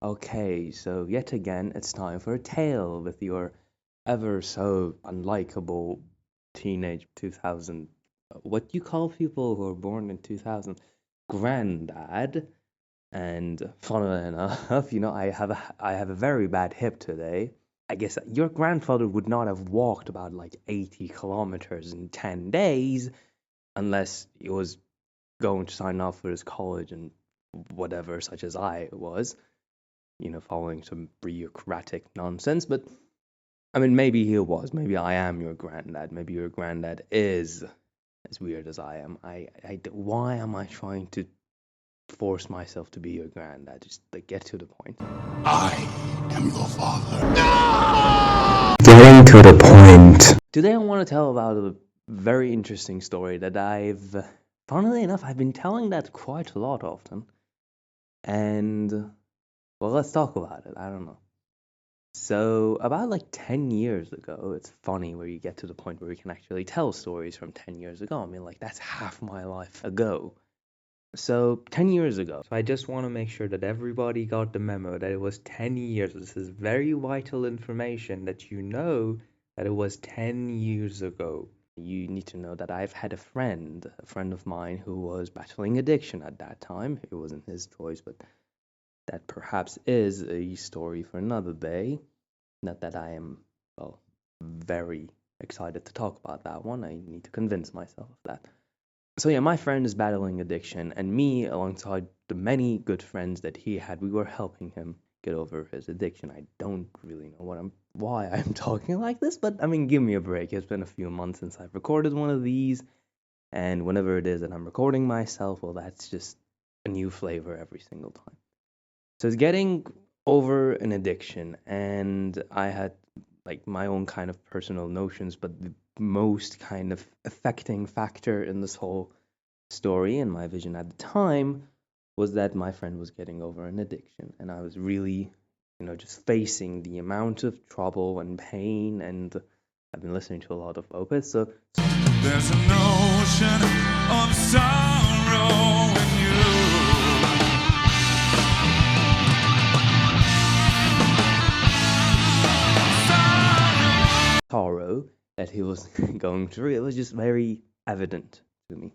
Okay, so yet again, it's time for a tale with your ever so unlikable teenage 2000. What you call people who are born in 2000? Granddad. And funnily enough, I have a very bad hip today. I guess your grandfather would not have walked about like 80 kilometers in 10 days unless he was going to sign off for his college and whatever, such as I was, following some bureaucratic nonsense. But I mean, maybe he was. Maybe I am your granddad. Maybe your granddad is as weird as I am. Why am I trying to force myself to be your granddad? Just like get to the point. I am your father. Getting to the point. Today I want to tell about a very interesting story that funnily enough, I've been telling that quite a lot often. And, well, let's talk about it. I don't know. So, about like 10 years ago, it's funny where you get to the point where you can actually tell stories from 10 years ago. I mean, like, that's half my life ago. So, 10 years ago. So, I just want to make sure that everybody got the memo that it was 10 years. This is very vital information that you know that it was 10 years ago. You need to know that I've had a friend of mine who was battling addiction at that time. It wasn't his choice, but that perhaps is a story for another day. Not that I am, well, very excited to talk about that one. I need to convince myself of that. So yeah, my friend is battling addiction, and me, alongside the many good friends that he had, we were helping him get over his addiction. I don't really know why I'm talking like this, but I mean, give me a break. It's been a few months since I've recorded one of these, and whenever it is that I'm recording myself, well, that's just a new flavor every single time. So it's getting over an addiction, and I had like my own kind of personal notions, but the most kind of affecting factor in this whole story and my vision at the time was that my friend was getting over an addiction, and I was really, just facing the amount of trouble and pain, and I've been listening to a lot of opus, so There's an ocean of sorrow in you. sorrow that he was going through, it was just very evident to me.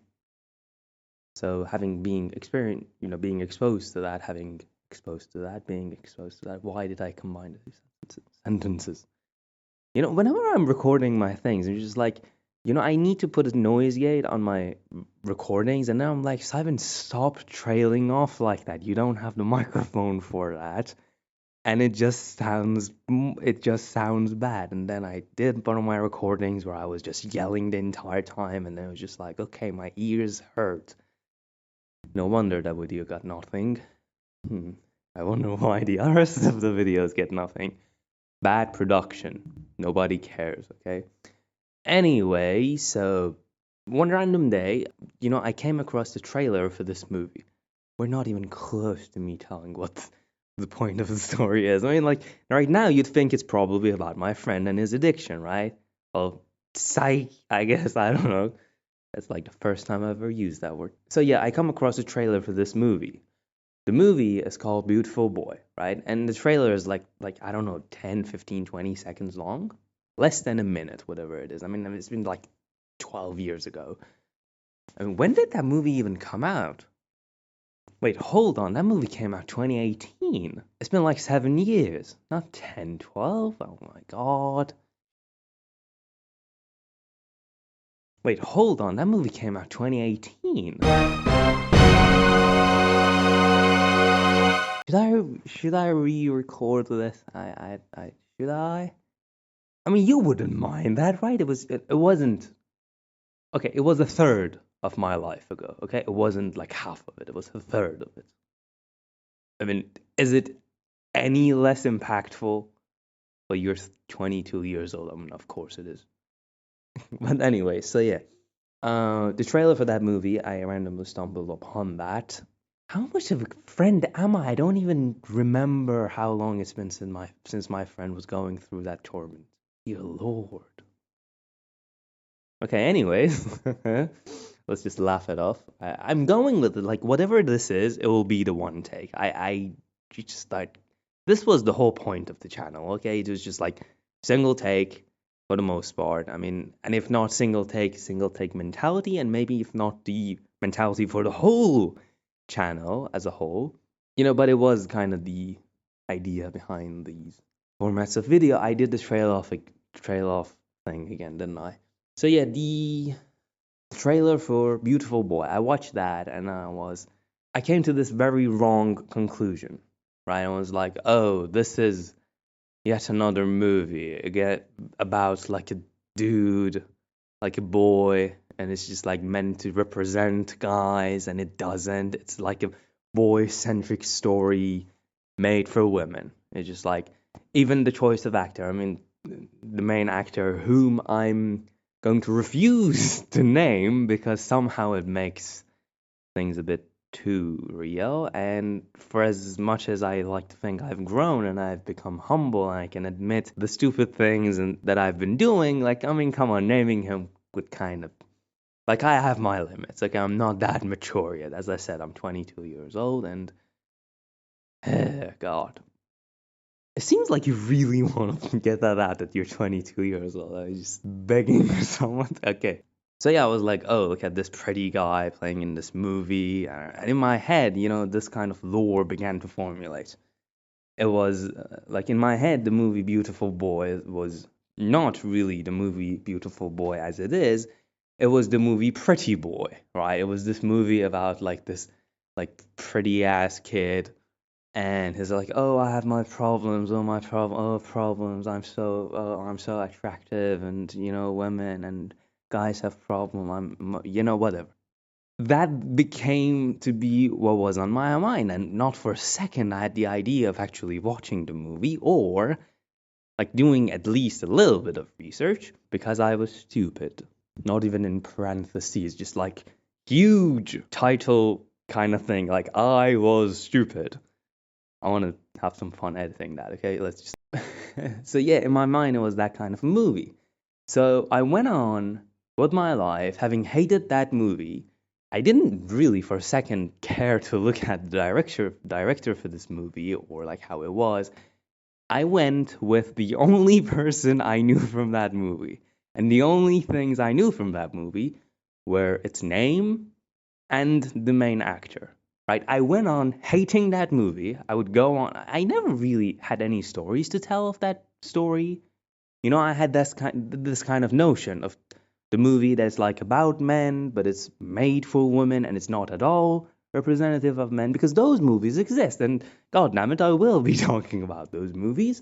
So having being experience, being exposed to that, having exposed to that, being exposed to that, why did I combine the two sentences? Whenever I'm recording my things, I'm just like, I need to put a noise gate on my recordings, and now I'm like, Simon, stop trailing off like that. You don't have the microphone for that, and it just sounds bad. And then I did one of my recordings where I was just yelling the entire time, and then it was just like, okay, my ears hurt. No wonder that video got nothing. I wonder why the rest of the videos get nothing. Bad production. Nobody cares, okay? Anyway, so one random day, I came across the trailer for this movie. We're not even close to me telling what the point of the story is. I mean, like, right now you'd think it's probably about my friend and his addiction, right? Well, psych, I guess, I don't know. That's like the first time I've ever used that word. So yeah, I come across a trailer for this movie. The movie is called Beautiful Boy, right? And the trailer is like I don't know, 10, 15, 20 seconds long. Less than a minute, whatever it is. I mean, it's been like 12 years ago. I mean, when did that movie even come out? Wait, hold on. That movie came out 2018. It's been like 7 years, not 10, 12. Oh my god. Wait, hold on. That movie came out 2018. Should I re-record this? I should I? I mean, you wouldn't mind that, right? It wasn't okay. It was a third of my life ago. Okay, it wasn't like half of it. It was a third of it. I mean, is it any less impactful? Well, you're 22 years old. I mean, of course it is. But anyway, so yeah, the trailer for that movie, I randomly stumbled upon that. How much of a friend am I? I don't even remember how long it's been since my friend was going through that torment. Dear Lord. Okay, anyways, let's just laugh it off. I'm going with it. Like, whatever this is, it will be the one take. I just start this was the whole point of the channel, okay? It was just like single take for the most part. I mean, and if not single take mentality, and maybe if not the mentality for the whole channel as a whole, but it was kind of the idea behind these formats of video. I did the trail off thing again, didn't I? So yeah, the trailer for Beautiful Boy. I watched that and I came to this very wrong conclusion, right? I was like, oh, this is yet another movie again about like a dude, like a boy, and it's just like meant to represent guys, and it doesn't. It's like a boy-centric story made for women. It's just like even the choice of actor. I mean, the main actor, whom I'm going to refuse to name because somehow it makes things a bit too real. And for as much as I like to think I've grown and I've become humble and I can admit the stupid things that I've been doing, like, I mean, come on, naming him would kind of, like, I have my limits. Like, I'm not that mature yet. As I said, I'm 22 years old, and God, it seems like you really want to get that you're 22 years old. I'm just begging for someone. Okay. So yeah, I was like, oh, look at this pretty guy playing in this movie. And in my head, this kind of lore began to formulate. It was like in my head, the movie Beautiful Boy was not really the movie Beautiful Boy as it is. It was the movie Pretty Boy, right? It was this movie about like this like pretty ass kid, and he's like, "Oh, I have my problems. Oh, problems. I'm so attractive, and women and guys have problem. Whatever." That became to be what was on my mind, and not for a second I had the idea of actually watching the movie or like doing at least a little bit of research because I was stupid. Not even in parentheses, just like huge title kind of thing, like I was stupid. I want to have some fun editing that, okay? Let's just. So, yeah, in my mind, it was that kind of a movie. So, I went on with my life having hated that movie. I didn't really for a second care to look at the director for this movie or like how it was. I went with the only person I knew from that movie. And the only things I knew from that movie were its name and the main actor. Right? I went on hating that movie. I would go on. I never really had any stories to tell of that story. I had this kind of notion of the movie that's like about men, but it's made for women and it's not at all representative of men because those movies exist. And God damn it, I will be talking about those movies.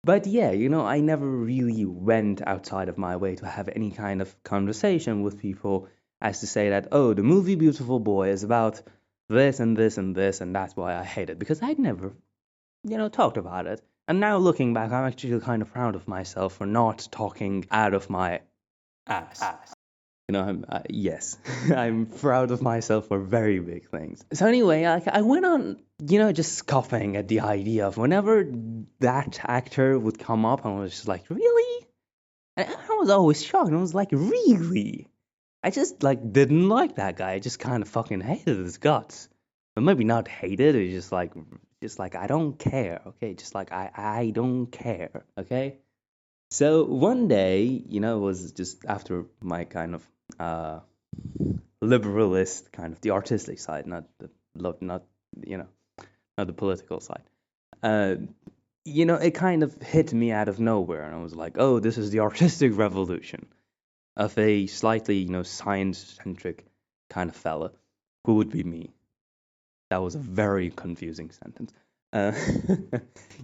But yeah, I never really went outside of my way to have any kind of conversation with people as to say that, oh, the movie Beautiful Boy is about this and this and this, and that's why I hate it. Because I'd never, talked about it. And now looking back, I'm actually kind of proud of myself for not talking out of my ass. Yes, I'm proud of myself for very big things. So anyway, I went on, just scoffing at the idea of whenever that actor would come up, and I was just like, really? And I was always shocked. And I was like, really? I just like didn't like that guy. I just kind of fucking hated his guts. But maybe not hated. It's just like I don't care. Okay, just like I don't care. Okay. So one day, it was just after my kind of liberalist kind of the artistic side, not the not not the political side. Uh, it kind of hit me out of nowhere, and I was like, oh, this is the artistic revolution of a slightly science-centric kind of fella who would be me. That was a very confusing sentence. Uh,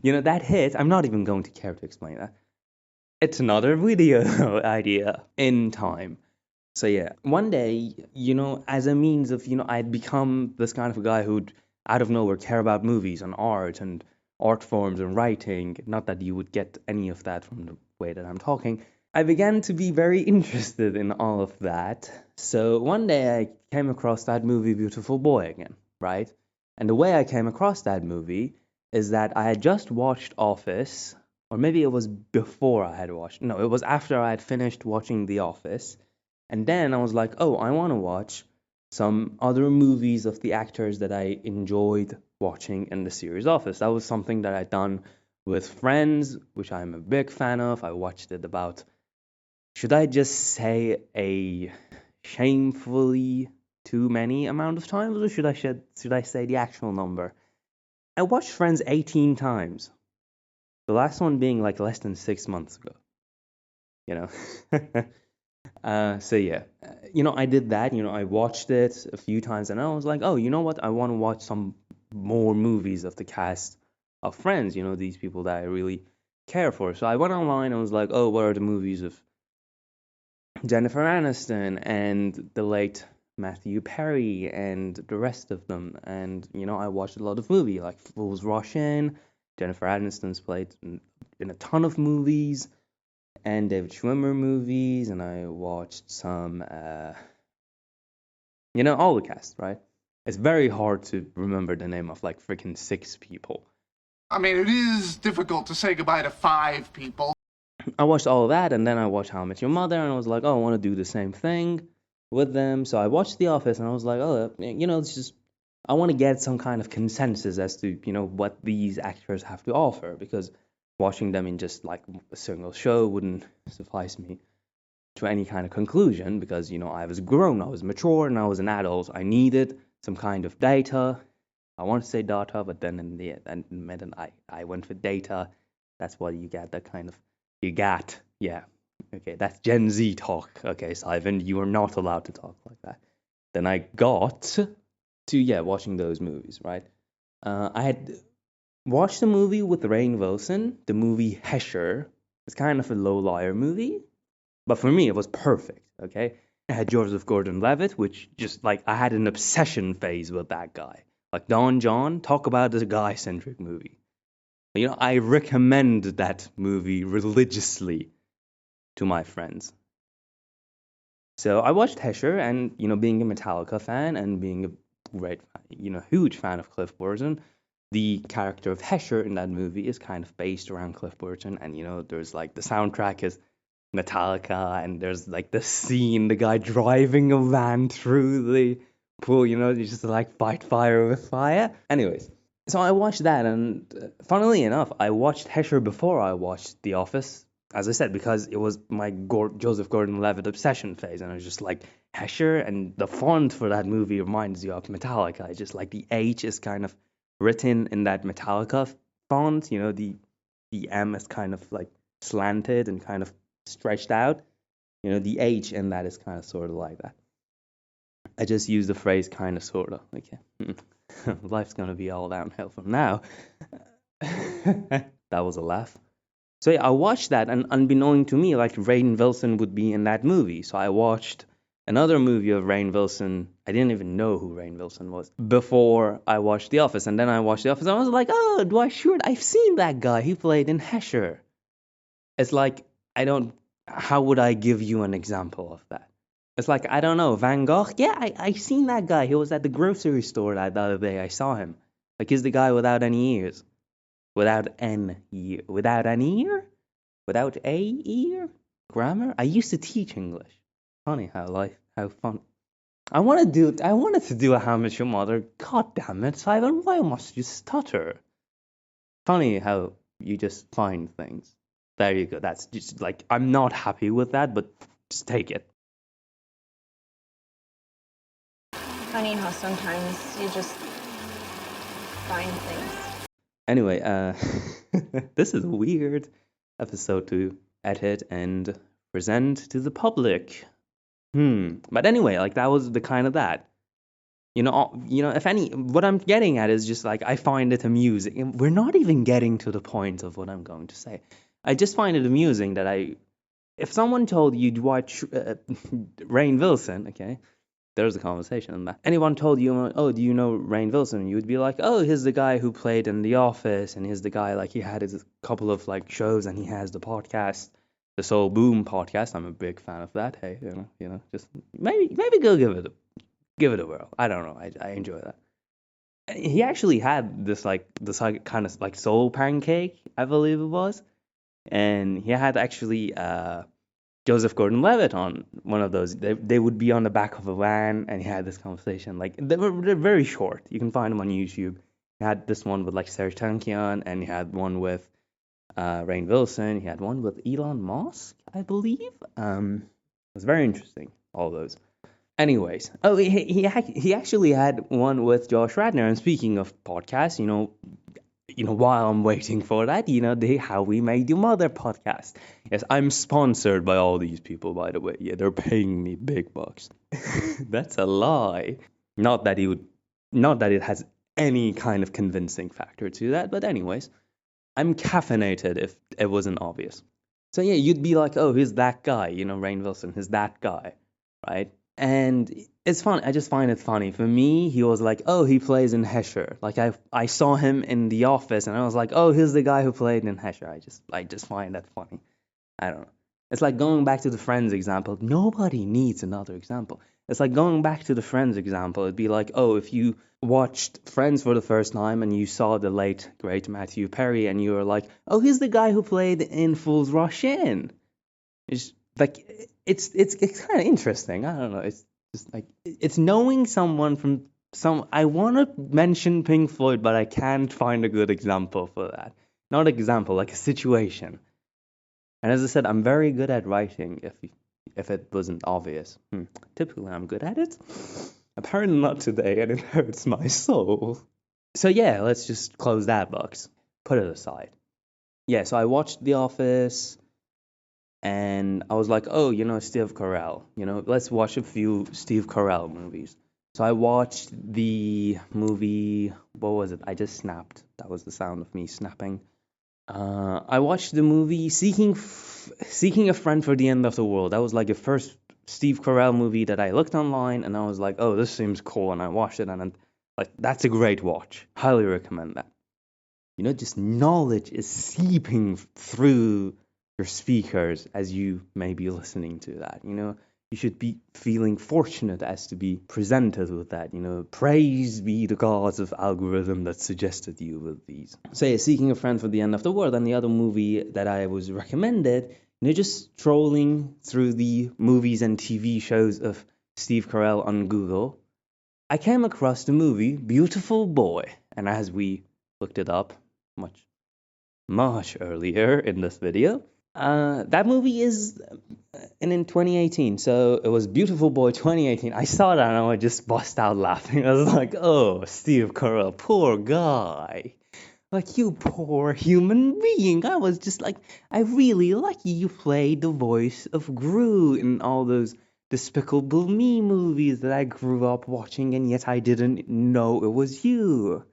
that hit. I'm not even going to care to explain that. It's another video idea in time. So yeah, one day, as a means of, I'd become this kind of a guy who'd out of nowhere care about movies and art and art forms and writing. Not that you would get any of that from the way that I'm talking. I began to be very interested in all of that. So one day I came across that movie Beautiful Boy again, right? And the way I came across that movie is that I had just watched Office, or maybe it was before I had watched. No, it was after I had finished watching The Office. And then I was like, oh, I want to watch some other movies of the actors that I enjoyed watching in the series Office. That was something that I'd done with friends, which I'm a big fan of. I watched it about, should I just say, a shamefully too many amount of times, or should I say the actual number? I watched Friends 18 times. The last one being like less than 6 months ago. You know. So yeah, I did that. I watched it a few times, and I was like, oh, you know what? I want to watch some more movies of the cast of Friends. These people that I really care for. So I went online and was like, oh, what are the movies of Jennifer Aniston and the late Matthew Perry and the rest of them? And I watched a lot of movies like Fools Rush In. Jennifer Aniston's played in a ton of movies and David Schwimmer movies, and I watched some, all the cast, right? It's very hard to remember the name of like freaking 6 people. I mean, it is difficult to say goodbye to 5 people. I watched all of that, and then I watched How I Met Your Mother, and I was like, oh, I want to do the same thing with them. So I watched The Office, and I was like, oh, it's just, I want to get some kind of consensus as to, what these actors have to offer, because watching them in just like a single show wouldn't suffice me to any kind of conclusion, because I was grown, I was mature, and I was an adult. I needed some kind of data. I want to say data, but then in the end, I went for data. That's what you get. That kind of yeah. Okay, that's Gen Z talk. Okay, Simon, you are not allowed to talk like that. Then I got to watching those movies, right? I had watched a movie with Rainn Wilson, the movie Hesher. It's kind of a low liar movie. But for me, it was perfect, okay? I had Joseph Gordon-Levitt, which just, like, I had an obsession phase with that guy. Like, Don John, talk about a guy-centric movie. I recommend that movie religiously to my friends. So I watched Hesher, and, being a Metallica fan and being a great, huge fan of Cliff Burton, the character of Hesher in that movie is kind of based around Cliff Burton, and, there's, like, the soundtrack is Metallica, and there's like the scene, the guy driving a van through the pool, just like fight fire with fire. Anyways, so I watched that, and funnily enough, I watched Hesher before I watched The Office, as I said, because it was my Joseph Gordon-Levitt obsession phase, and I was just like, Hesher, and the font for that movie reminds you of Metallica. It's just like the H is kind of written in that Metallica font, the M is kind of like slanted and kind of stretched out. The H in that is kind of sort of like that. I just use the phrase kind of sort of. Okay. Life's gonna be all downhill from now. That was a laugh. So yeah, I watched that, and unbeknown to me, like Rainn Wilson would be in that movie. So I watched another movie of Rainn Wilson. I didn't even know who Rainn Wilson was before I watched The Office, and then I watched The Office, and I was like, oh, I've seen that guy. He played in Hesher. It's like, how would I give you an example of that? It's like, I don't know, Van Gogh? Yeah, I seen that guy. He was at the grocery store the other day. I saw him. Like, he's the guy without any ears. Without an ear. Without an ear? Without a ear? Grammar? I used to teach English. Funny how fun. I wanted to do a How I Met Your Mother. God damn it, Simon, why must you stutter? Funny how you just find things. There you go. That's just like, I'm not happy with that, but just take it. Funny how sometimes you just find things. Anyway, this is a weird episode to edit and present to the public. But anyway, like that was the kind of that. What I'm getting at is just like, I find it amusing. And we're not even getting to the point of what I'm going to say. I just find it amusing that if someone told you to watch Rainn Wilson, okay, there's a conversation on that. Anyone told you, oh, do you know Rainn Wilson? You would be like, oh, he's the guy who played in The Office, and he's the guy, like, he had his couple of like shows, and he has the podcast, the Soul Boom podcast. I'm a big fan of that. Hey, just maybe go give it a whirl. I don't know. I enjoy that. He actually had this kind of like soul pancake, I believe it was. And he had actually Joseph Gordon-Levitt on one of those. They would be on the back of a van, and he had this conversation. Like they're very short. You can find them on YouTube. He had this one with like Serge Tankian, and he had one with Rainn Wilson. He had one with Elon Musk, I believe. It was very interesting. All those. Anyways, oh, he actually had one with Josh Radnor. And speaking of podcasts, while I'm waiting for that, the How We Made Your Mother podcast. Yes, I'm sponsored by all these people, by the way. Yeah, they're paying me big bucks. That's a lie. Not that it has any kind of convincing factor to that, but anyways, I'm caffeinated if it wasn't obvious. So yeah, you'd be like, oh, he's that guy, Rainn Wilson, he's that guy, right? And it's fun. I just find it funny. For me, he was like, oh, he plays in Hesher. Like I saw him in The Office, and I was like, oh, he's the guy who played in Hesher. I just find that funny. I don't know. It's like going back to the Friends example. Nobody needs another example. It's like going back to the Friends example. It'd be like, oh, if you watched Friends for the first time and you saw the late great Matthew Perry, and you were like, oh, he's the guy who played in Fools Rush In. It's like it's kind of interesting. I don't know. It's just like it's knowing someone from some. I want to mention Pink Floyd, but I can't find a good example for that. Not example, like a situation. And as I said, I'm very good at writing. If it wasn't obvious, typically I'm good at it. Apparently not today, and it hurts my soul. So yeah, let's just close that box. Put it aside. Yeah, so I watched The Office. And I was like, oh, Steve Carell. Let's watch a few Steve Carell movies. So I watched the movie, what was it? I just snapped. That was the sound of me snapping. I watched the movie Seeking a Friend for the End of the World. That was like the first Steve Carell movie that I looked online, and I was like, oh, this seems cool. And I watched it, and that's a great watch. Highly recommend that. Just knowledge is seeping through your speakers as you may be listening to that. You should be feeling fortunate as to be presented with that. Praise be the gods of algorithm that suggested you with these. So yeah, Seeking a Friend for the End of the World, and the other movie that I was recommended, just trolling through the movies and TV shows of Steve Carell on Google, I came across the movie Beautiful Boy. And as we looked it up much earlier in this video, that movie is in 2018, so it was Beautiful Boy 2018. I saw that and I just bust out laughing. I was like, oh, Steve Carell, poor guy. Like, you poor human being. I was just like, I really like you played the voice of Gru in all those Despicable Me movies that I grew up watching, and yet I didn't know it was you.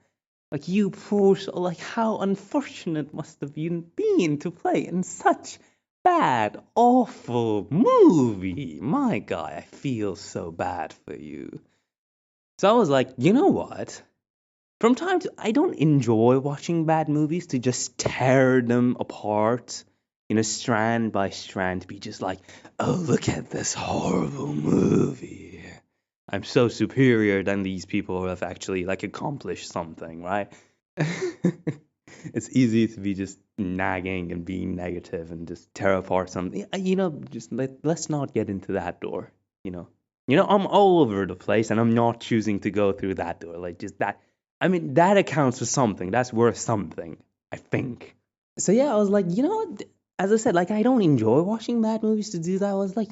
Like, you poor soul, like, how unfortunate must have you been to play in such bad, awful movie. My God, I feel so bad for you. So I was like, you know what? From time to I don't enjoy watching bad movies to just tear them apart, strand by strand, to be just like, oh, look at this horrible movie. I'm so superior than these people who have actually accomplished something, right? It's easy to be just nagging and being negative and just tear apart something. Just let's not get into that door. I'm all over the place, and I'm not choosing to go through that door. Like, just that. I mean, that accounts for something. That's worth something, I think. So yeah, I was like, as I said, I don't enjoy watching bad movies to do that. I was like,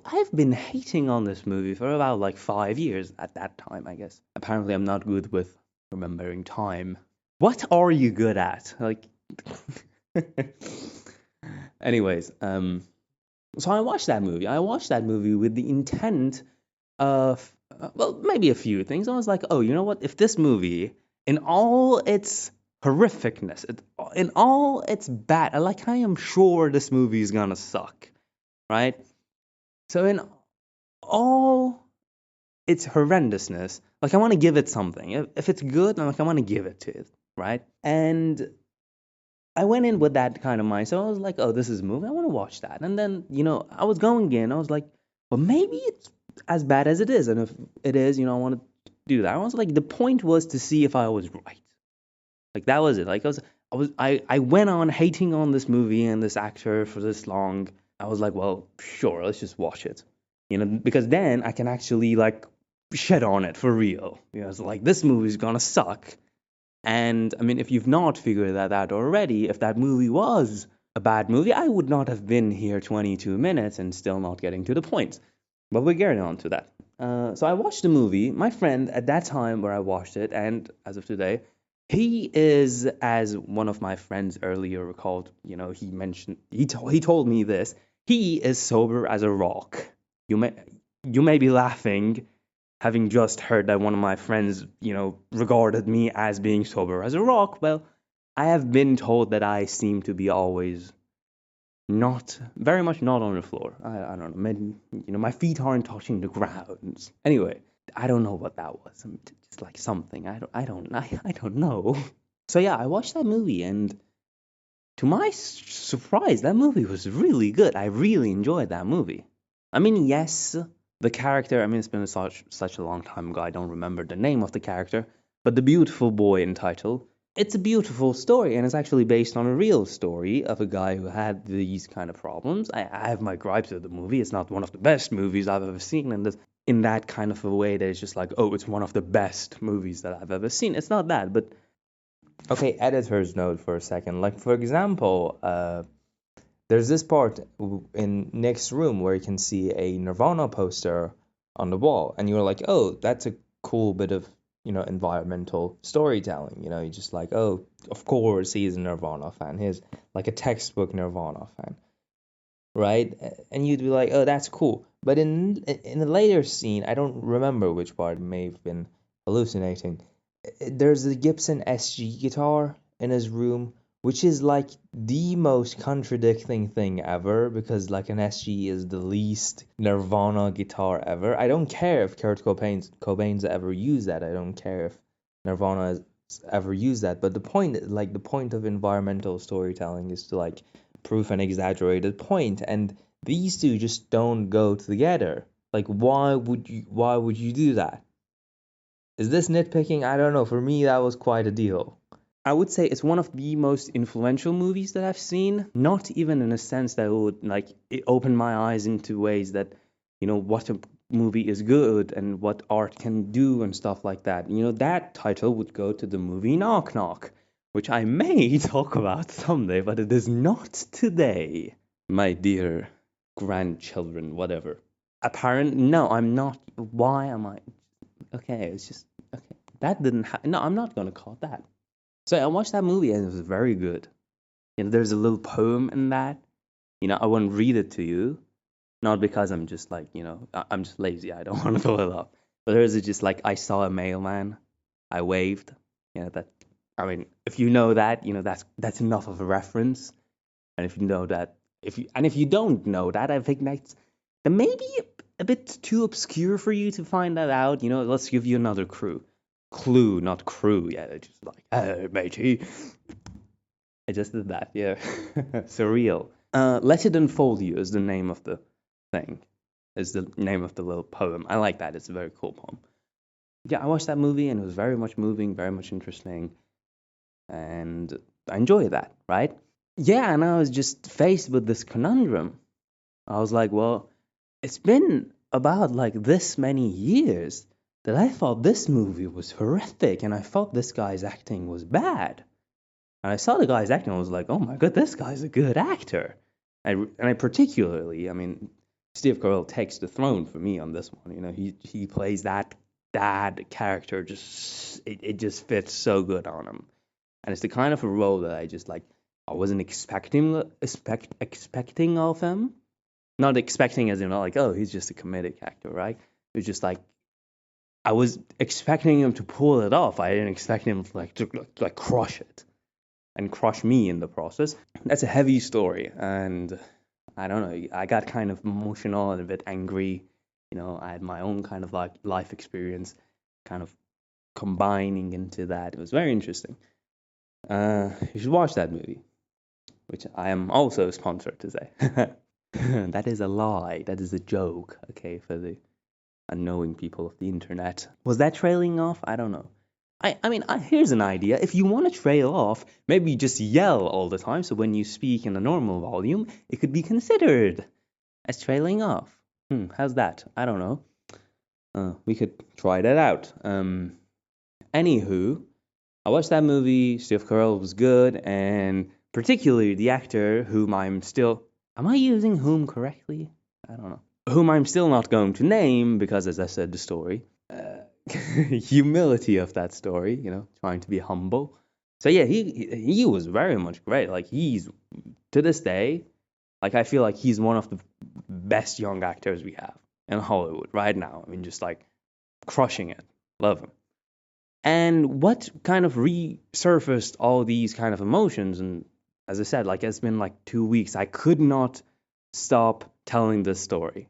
I've been hating on this movie for about 5 years at that time, I guess. Apparently, I'm not good with remembering time. What are you good at? Anyways, so I watched that movie. I watched that movie with the intent of, maybe a few things. I was like, oh, you know what? If this movie, in all its horrificness, in all its bad, I am sure this movie is gonna suck, right? So in all its horrendousness, I want to give it something. If it's good, I want to give it to it, right? And I went in with that kind of mind. So I was like, oh, this is a movie. I want to watch that. And then, I was going in. I was like, well, maybe it's as bad as it is. And if it is, I want to do that. I was like, the point was to see if I was right. That was it. I went on hating on this movie and this actor for this long. I was like, well, sure, let's just watch it. Because then I can actually like shit on it for real. It's like this movie's gonna suck. And I mean, if you've not figured that out already, if that movie was a bad movie, I would not have been here 22 minutes and still not getting to the point. But we're getting on to that. So I watched the movie. My friend at that time where I watched it, and as of today, he is, as one of my friends earlier recalled, he mentioned, he told me this. He is sober as a rock. You may be laughing, having just heard that one of my friends, regarded me as being sober as a rock. Well, I have been told that I seem to be always not very much not on the floor. I don't know. Maybe, my feet aren't touching the ground. Anyway, I don't know what that was. Just like something. I don't know. So yeah, I watched that movie, and to my surprise, that movie was really good. I really enjoyed that movie. I mean, yes, the character. I mean, it's been such a long time ago. I don't remember the name of the character, but the beautiful boy in title. It's a beautiful story, and it's actually based on a real story of a guy who had these kind of problems. I have my gripes with the movie. It's not one of the best movies I've ever seen, and in that kind of a way that it's just like, oh, it's one of the best movies that I've ever seen. It's not that, but okay, editor's note for a second. Like, for example, there's this part in Nick's room where you can see a Nirvana poster on the wall, and you're like, oh, that's a cool bit of environmental storytelling. You're just like, oh, of course he's a Nirvana fan. He's like a textbook Nirvana fan, right? And you'd be like, oh, that's cool. But in the later scene, I don't remember which part, may have been hallucinating. There's a Gibson SG guitar in his room, which is like the most contradicting thing ever, because like an SG is the least Nirvana guitar ever. I don't care if Kurt Cobain's ever used that. I don't care if Nirvana has ever used that. But the point of environmental storytelling is to like prove an exaggerated point, and these two just don't go together. Like, why would you do that? Is this nitpicking? I don't know. For me, that was quite a deal. I would say it's one of the most influential movies that I've seen. Not even in a sense that it opened my eyes into ways that, what a movie is good and what art can do and stuff like that. That title would go to the movie Knock Knock, which I may talk about someday, but it is not today, my dear grandchildren, whatever. No, I'm not. Why am I? Okay, it's just okay. That didn't happen. No, I'm not gonna call it that. So I watched that movie and it was very good. There's a little poem in that. I won't read it to you, not because I'm just like, I'm just lazy. I don't want to fill it up. But there's just like, I saw a mailman, I waved. That. I mean, if you know that, that's enough of a reference. And if you know that, if you don't know that, I think that maybe a bit too obscure for you to find that out. Let's give you another clue, not crew. Yeah, they're just like, hey, matey. I just did that, yeah. Surreal. Let It Unfold You is the name of the thing. Is the name of the little poem. I like that. It's a very cool poem. Yeah, I watched that movie and it was very much moving, very much interesting. And I enjoyed that, right? Yeah, and I was just faced with this conundrum. I was like, well, it's been about like this many years that I thought this movie was horrific and I thought this guy's acting was bad. And I saw the guy's acting and I was like, oh my god, this guy's a good actor. And I particularly, I mean, Steve Carell takes the throne for me on this one. He plays that dad character, it just fits so good on him. And it's the kind of a role that I wasn't expecting of him. Not expecting as in like, oh, he's just a comedic actor, right? It was just like, I was expecting him to pull it off. I didn't expect him to crush it and crush me in the process. That's a heavy story, and I don't know. I got kind of emotional and a bit angry. I had my own kind of like life experience, kind of combining into that. It was very interesting. You should watch that movie, which I am also sponsored to say. That is a lie. That is a joke. Okay, for the unknowing people of the internet. Was that trailing off? I don't know. Here's an idea. If you want to trail off, maybe just yell all the time, so when you speak in a normal volume, it could be considered as trailing off. How's that? I don't know. We could try that out. Anywho, I watched that movie. Steve Carell was good, and particularly the actor whom I'm still. Am I using whom correctly? I don't know. Whom I'm still not going to name because, as I said, the story. Humility of that story, trying to be humble. So yeah, he was very much great. Like he's to this day, like I feel like he's one of the best young actors we have in Hollywood right now. I mean, just like crushing it. Love him. And what kind of resurfaced all these kind of emotions? And as I said, like it's been like 2 weeks. I could not stop telling this story.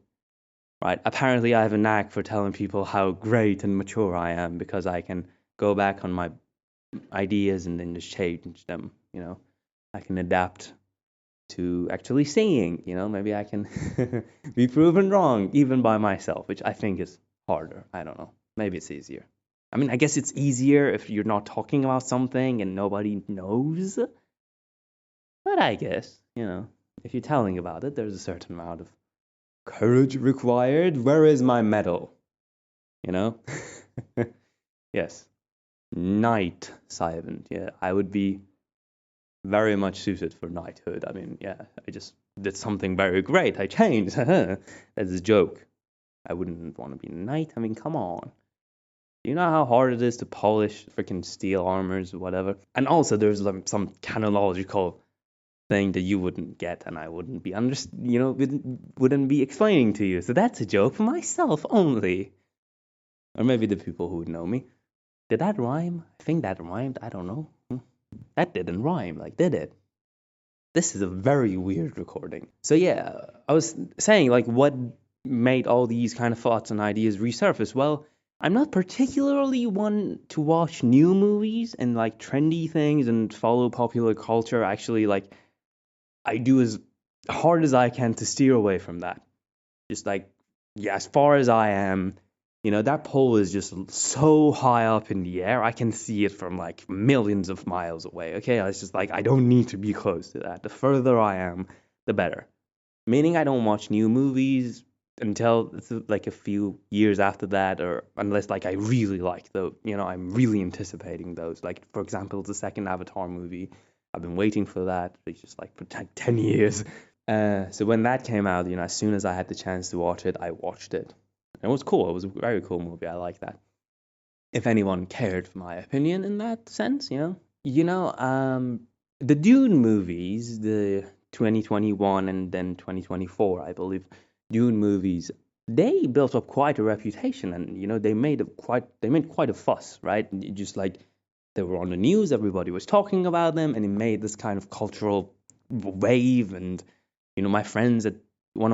Right? Apparently, I have a knack for telling people how great and mature I am because I can go back on my ideas and then just change them. I can adapt to actually seeing. Maybe I can be proven wrong even by myself, which I think is harder. I don't know. Maybe it's easier. I guess it's easier if you're not talking about something and nobody knows. But I guess, if you're telling about it, there's a certain amount of courage required. Where is my medal? Yes. Knight, Silent. Yeah, I would be very much suited for knighthood. I just did something very great. I changed. That's a joke. I wouldn't want to be a knight. Come on. Do you know how hard it is to polish freaking steel armors or whatever? And also, there's some canonological thing that you wouldn't get, and I wouldn't be wouldn't be explaining to you. So that's a joke for myself only, or maybe the people who would know me. Did that rhyme? I think that rhymed. I don't know. That didn't rhyme, did it? This is a very weird recording. So yeah, I was saying what made all these kind of thoughts and ideas resurface. Well, I'm not particularly one to watch new movies and trendy things and follow popular culture. Actually, I do as hard as I can to steer away from that. Just as far as I am, that pole is just so high up in the air. I can see it from millions of miles away. Okay, it's just I don't need to be close to that. The further I am, the better. Meaning I don't watch new movies until it's a few years after that, or unless I really like I'm really anticipating those. For example, the second Avatar movie. I've been waiting for that. It's just for 10 years. So when that came out, as soon as I had the chance to watch it, I watched it. And it was cool. It was a very cool movie. I like that. If anyone cared for my opinion in that sense, the Dune movies, the 2021 and then 2024, I believe, Dune movies, they built up quite a reputation, and they made quite a fuss, right? Just they were on the news, everybody was talking about them, and it made this kind of cultural wave. And one of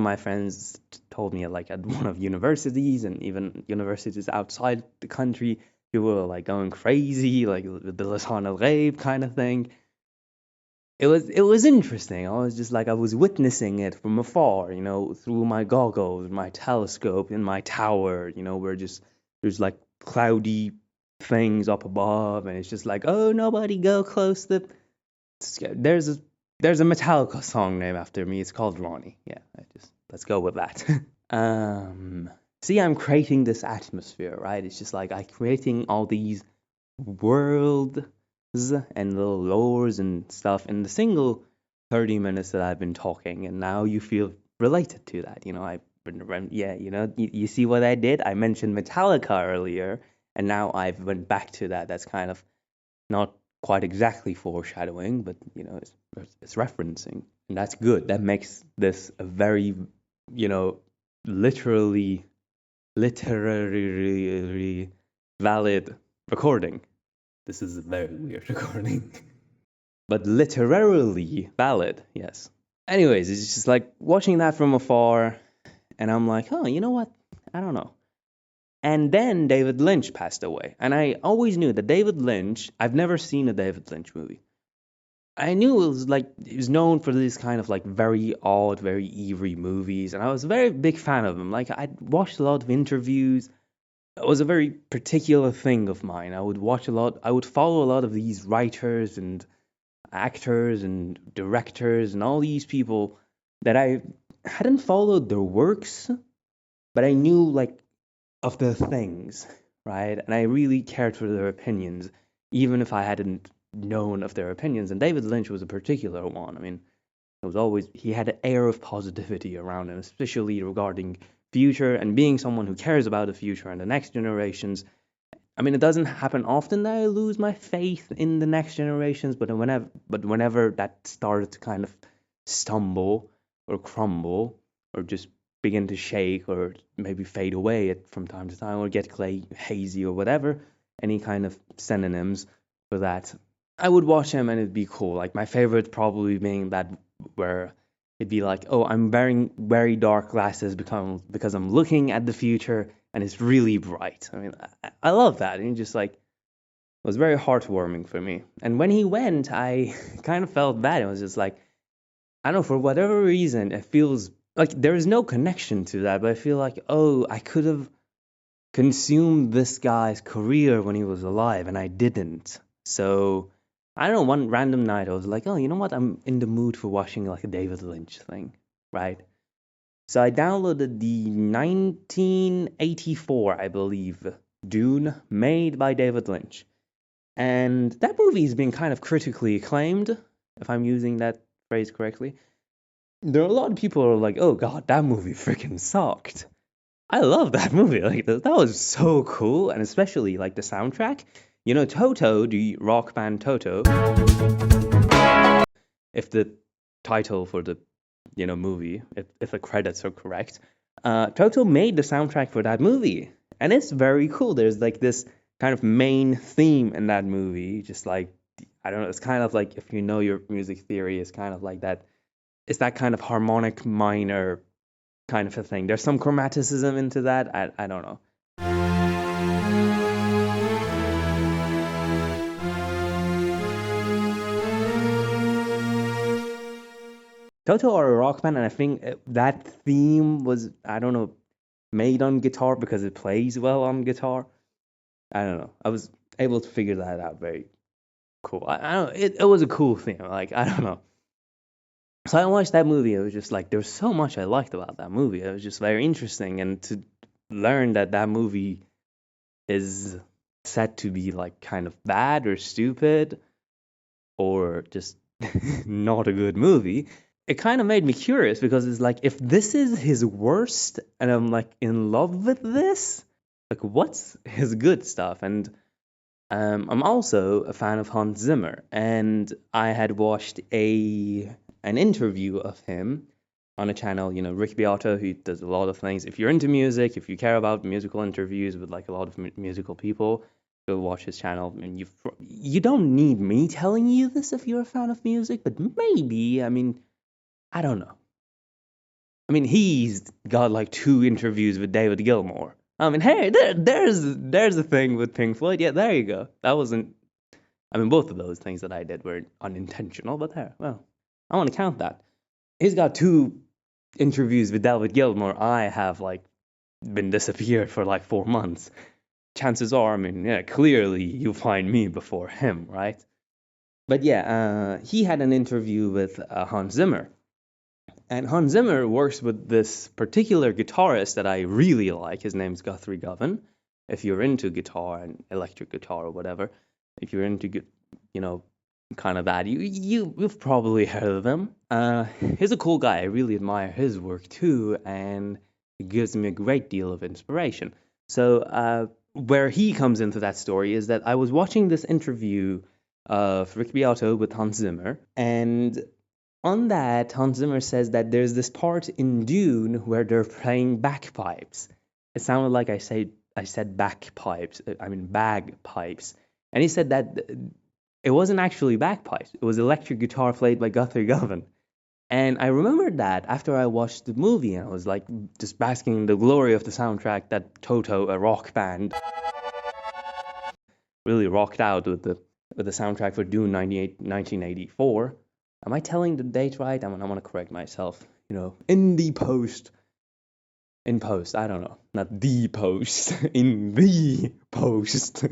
my friends told me at one of universities, and even universities outside the country, people were going crazy, with the Lisan al Ghaib kind of thing. It was interesting. I was just I was witnessing it from afar, through my goggles, my telescope in my tower, where there's cloudy things up above, and it's just oh, nobody go close. There's a Metallica song named after me. It's called Ronnie. Yeah, let's go with that. See, I'm creating this atmosphere, right? It's just I'm creating all these worlds and little lores and stuff in the single 30 minutes that I've been talking, and now you feel related to that. You see what I did? I mentioned Metallica earlier, and now I've went back to that. That's kind of not quite exactly foreshadowing, but it's referencing, and that's good. That makes this a very literary valid recording. This is a very weird recording. But literarily valid, yes. Anyways, it's just watching that from afar, and I'm oh, you know what? I don't know. And then David Lynch passed away. And I always knew that David Lynch, I've never seen a David Lynch movie. I knew it was he was known for these kind of very odd, very eerie movies, and I was a very big fan of him. I'd watched a lot of interviews, was a very particular thing of mine. I would follow a lot of these writers and actors and directors and all these people that I hadn't followed their works, but I knew like of their things, right? And I really cared for their opinions, even if I hadn't known of their opinions. And David Lynch was a particular one. I mean, it was always he had an air of positivity around him, especially regarding future and being someone who cares about the future and the next generations. I mean, it doesn't happen often that I lose my faith in the next generations, but whenever that started to kind of stumble or crumble or just begin to shake or maybe fade away from time to time or get hazy or whatever, any kind of synonyms for that, I would watch him and it'd be cool. Like my favorite probably being that where it'd be like, oh, I'm wearing very dark glasses because I'm looking at the future and it's really bright. I mean, I love that. And just like, it was very heartwarming for me. And when he went, I kind of felt bad. It was just like, I don't know, for whatever reason, it feels like there is no connection to that, but I feel like, oh, I could have consumed this guy's career when he was alive and I didn't. So I don't know, one random night I was like, oh, you know what? I'm in the mood for watching like a David Lynch thing, right? So I downloaded the 1984, I believe, Dune, made by David Lynch. And that movie has been kind of critically acclaimed, if I'm using that phrase correctly. There are a lot of people who are like, oh god, that movie freaking sucked. I love that movie. Like that was so cool, and especially like the soundtrack. You know, Toto, the rock band Toto. If the title for the movie, if the credits are correct, Toto made the soundtrack for that movie, and it's very cool. There's like this kind of main theme in that movie, just like I don't know. It's kind of like if you know your music theory, it's kind of like that. It's that kind of harmonic minor kind of a thing. There's some chromaticism into that. I don't know. Toto are a rock band, and I think that theme was, I don't know, made on guitar because it plays well on guitar. I don't know. I was able to figure that out very cool. I don't know. It was a cool theme. Like, I don't know. So I watched that movie. It was just like, there's so much I liked about that movie. It was just very interesting. And to learn that that movie is said to be like kind of bad or stupid or just not a good movie, it kind of made me curious because it's like, if this is his worst and I'm like in love with this, like what's his good stuff? And I'm also a fan of Hans Zimmer, and I had watched an interview of him on a channel, Rick Beato, who does a lot of things. If you're into music, if you care about musical interviews with like a lot of musical people, go watch his channel. And you don't need me telling you this if you're a fan of music, but maybe, I mean, I don't know. I mean, he's got like 2 interviews with David Gilmour. I mean, hey, there's a thing with Pink Floyd. Yeah, there you go. That wasn't. I mean, both of those things that I did were unintentional, but there. Well, I want to count that. He's got 2 interviews with David Gilmour. I have like been disappeared for like 4 months. Chances are, I mean, yeah, clearly you'll find me before him, right? But yeah, he had an interview with Hans Zimmer. And Hans Zimmer works with this particular guitarist that I really like. His name's Guthrie Govan. If you're into guitar and electric guitar or whatever, if you're into, kind of that, you've probably heard of him. He's a cool guy. I really admire his work too, and it gives me a great deal of inspiration. So where he comes into that story is that I was watching this interview of Rick Beato with Hans Zimmer, and on that, Hans Zimmer says that there's this part in Dune where they're playing bagpipes. It sounded like I said bagpipes. I mean bagpipes. And he said that it wasn't actually bagpipes. It was electric guitar played by Guthrie Govan. And I remembered that after I watched the movie, and I was like just basking in the glory of the soundtrack that Toto, a rock band, really rocked out with the soundtrack for Dune 1984. Am I telling the date right? I want to correct myself. In the post in post. I don't know, not the post, in the post.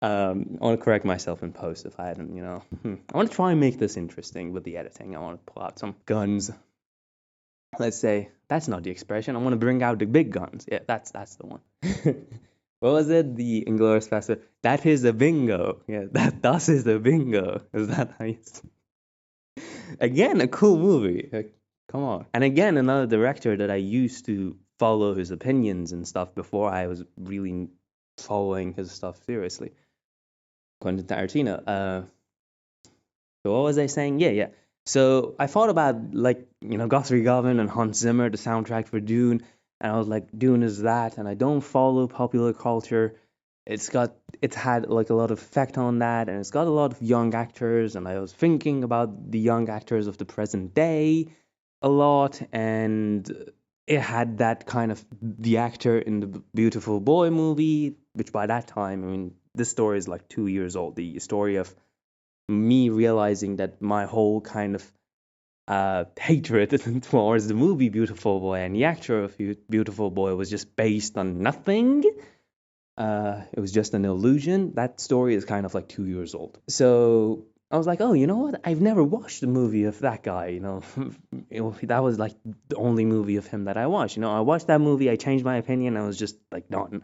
I want to correct myself in post if I hadn't, I want to try and make this interesting with the editing. I want to pull out some guns. Let's say that's not the expression. I want to bring out the big guns. Yeah, that's the one. What was it? The Inglourious Bastard. That is a bingo. Yeah, that is a bingo. Is that how you? Again, a cool movie. Come on. And again, another director that I used to follow his opinions and stuff before I was really following his stuff seriously. Quentin Tarantino. So what was I saying? Yeah. So I thought about Guthrie Govan and Hans Zimmer, the soundtrack for Dune, and I was like, Dune is that, and I don't follow popular culture. It's had like a lot of effect on that, and it's got a lot of young actors, and I was thinking about the young actors of the present day a lot, and it had that kind of the actor in the Beautiful Boy movie, which by that time, I mean, this story is like 2 years old. The story of me realizing that my whole kind of hatred towards the movie Beautiful Boy and the actor of Beautiful Boy was just based on nothing. It was just an illusion. That story is kind of like 2 years old. So I was like, oh, you know what? I've never watched a movie of that guy. That was like the only movie of him that I watched. I watched that movie. I changed my opinion. I was just like done.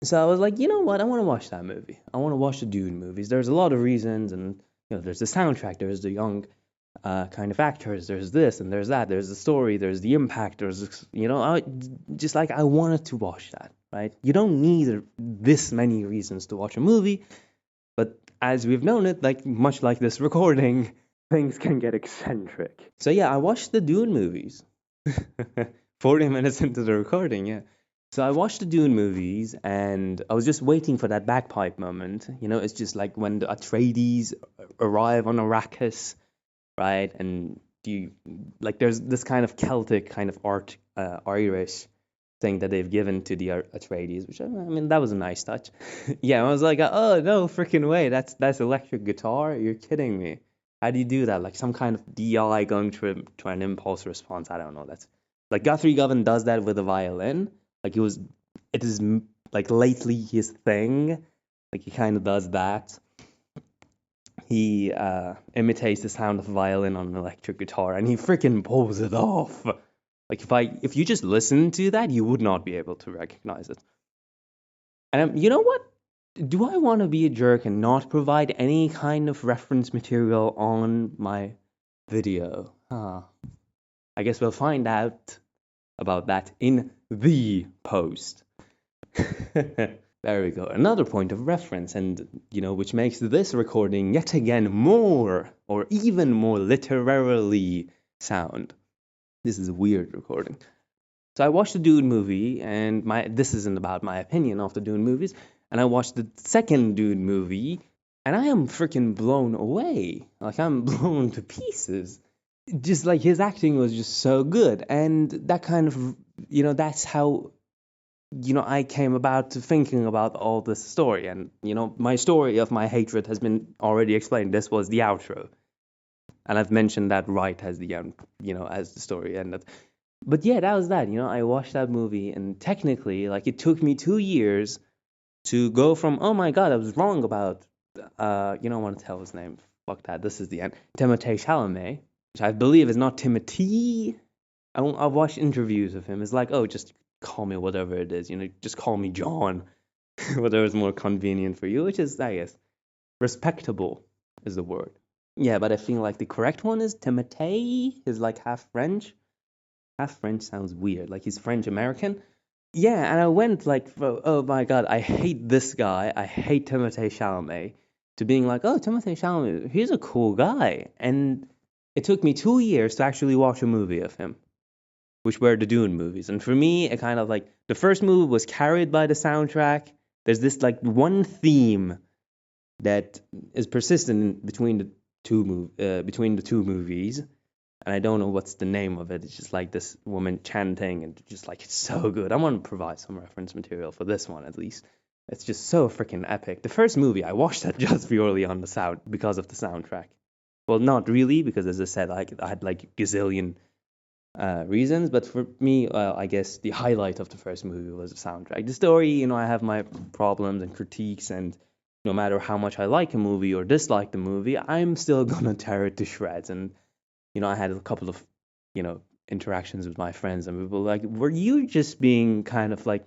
So I was like, you know what? I want to watch that movie. I want to watch the Dune movies. There's a lot of reasons, and there's the soundtrack, there's the young kind of actors, there's this and there's that, there's the story, there's the impact, there's I wanted to watch that, right? You don't need this many reasons to watch a movie, but as we've known it, like much like this recording, things can get eccentric. So yeah, I watched the Dune movies. 40 minutes into the recording, yeah. So I watched the Dune movies, and I was just waiting for that bagpipe moment. It's just like when the Atreides arrive on Arrakis, right? And there's this kind of Celtic kind of Irish thing that they've given to the Atreides, which I mean that was a nice touch. Yeah, I was like, oh no, freaking way, that's electric guitar? You're kidding me? How do you do that? Like some kind of DI going to an impulse response? I don't know. That's like Guthrie Govan does that with a violin. Like it is like lately his thing. Like he kind of does that. He imitates the sound of a violin on an electric guitar, and he freaking pulls it off. Like if you just listen to that, you would not be able to recognize it. And you know what? Do I want to be a jerk and not provide any kind of reference material on my video? I guess we'll find out about that in the post. There we go. Another point of reference, and which makes this recording yet again more or even more literarily sound. This is a weird recording. So I watched the Dune movie, and this isn't about my opinion of the Dune movies, and I watched the second Dune movie, and I am freaking blown away. Like I'm blown to pieces. Just like his acting was just so good, and that kind of that's how I came about to thinking about all this story. And my story of my hatred has been already explained. This was the outro, and I've mentioned that right as the end, as the story ended. But yeah, that was that. I watched that movie, and technically, like, it took me 2 years to go from, oh my god, I was wrong about I want to tell his name, fuck that, this is the end, Timothée Chalamet, which I believe is not Timothy. I've watched interviews of him. It's like, oh, just call me whatever it is, just call me John, whatever is more convenient for you, which is, I guess, respectable is the word. Yeah, but I feel like the correct one is Timothée. He's like half French. Half French sounds weird, like he's French American. Yeah, and I went like, oh my god, I hate this guy. I hate Timothée Chalamet. To being like, oh, Timothée Chalamet, he's a cool guy. And it took me 2 years to actually watch a movie of him, which were the Dune movies. And for me, it kind of like, the first movie was carried by the soundtrack. There's this like one theme that is persistent between the two movies. And I don't know what's the name of it. It's just like this woman chanting, and just like, it's so good. I want to provide some reference material for this one at least. It's just so freaking epic. The first movie, I watched that just purely on the sound, because of the soundtrack. Well, not really, because as I said, I had like gazillion reasons. But for me, I guess the highlight of the first movie was the soundtrack. The story, I have my problems and critiques, and no matter how much I like a movie or dislike the movie, I'm still gonna tear it to shreds. And I had a couple of, interactions with my friends, and people were like, were you just being kind of like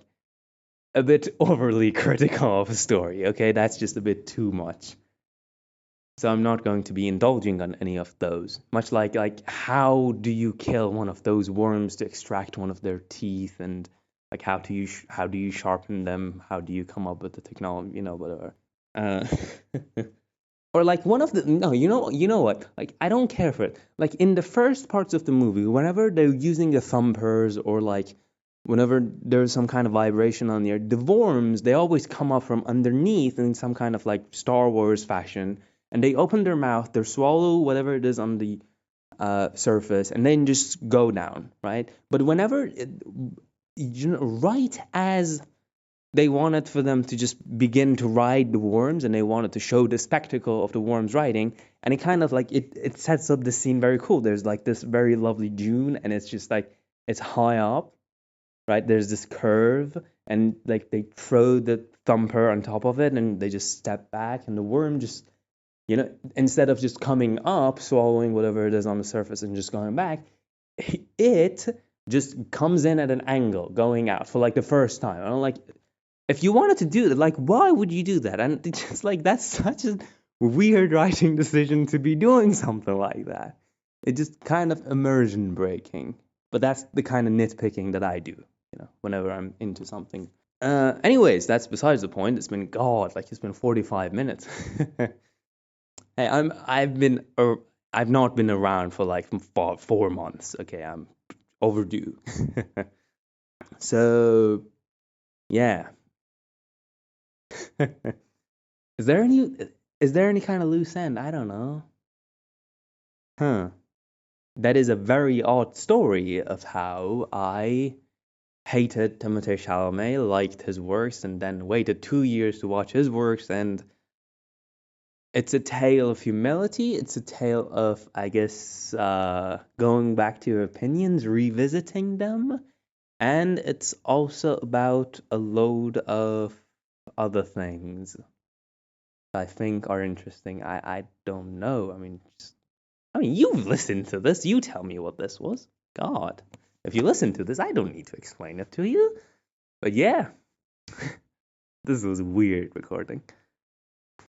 a bit overly critical of a story? Okay, that's just a bit too much. So I'm not going to be indulging on any of those. Much like how do you kill one of those worms to extract one of their teeth, and like how do you sharpen them? How do you come up with the technology? Whatever. Uh, or like one of the no, you know what? Like I don't care for it. Like in the first parts of the movie, whenever they're using the thumpers or like whenever there's some kind of vibration on the air, the worms they always come up from underneath in some kind of like Star Wars fashion, and they open their mouth, they swallow whatever it is on the surface, and then just go down, right? But whenever right as they wanted for them to just begin to ride the worms, and they wanted to show the spectacle of the worms riding, and it kind of like it sets up the scene very cool. There's like this very lovely dune, and it's just like it's high up, right? There's this curve, and like they throw the thumper on top of it, and they just step back, and the worm just, instead of just coming up, swallowing whatever it is on the surface and just going back, it just comes in at an angle, going out for like the first time. I'm like, if you wanted to do that, like, why would you do that? And it's just like, that's such a weird writing decision to be doing something like that. It's just kind of immersion breaking. But that's the kind of nitpicking that I do, whenever I'm into something. Anyways, that's besides the point. It's been it's been 45 minutes. Hey, I've not been around for like 4 months. Okay, I'm overdue. So, yeah. Is there any kind of loose end? I don't know. Huh. That is a very odd story of how I hated Timothée Chalamet, liked his works, and then waited 2 years to watch his works. And it's a tale of humility. It's a tale of, I guess, going back to your opinions, revisiting them. And it's also about a load of other things I think are interesting. I don't know. You've listened to this. You tell me what this was. God, if you listen to this, I don't need to explain it to you. But yeah, this was weird recording.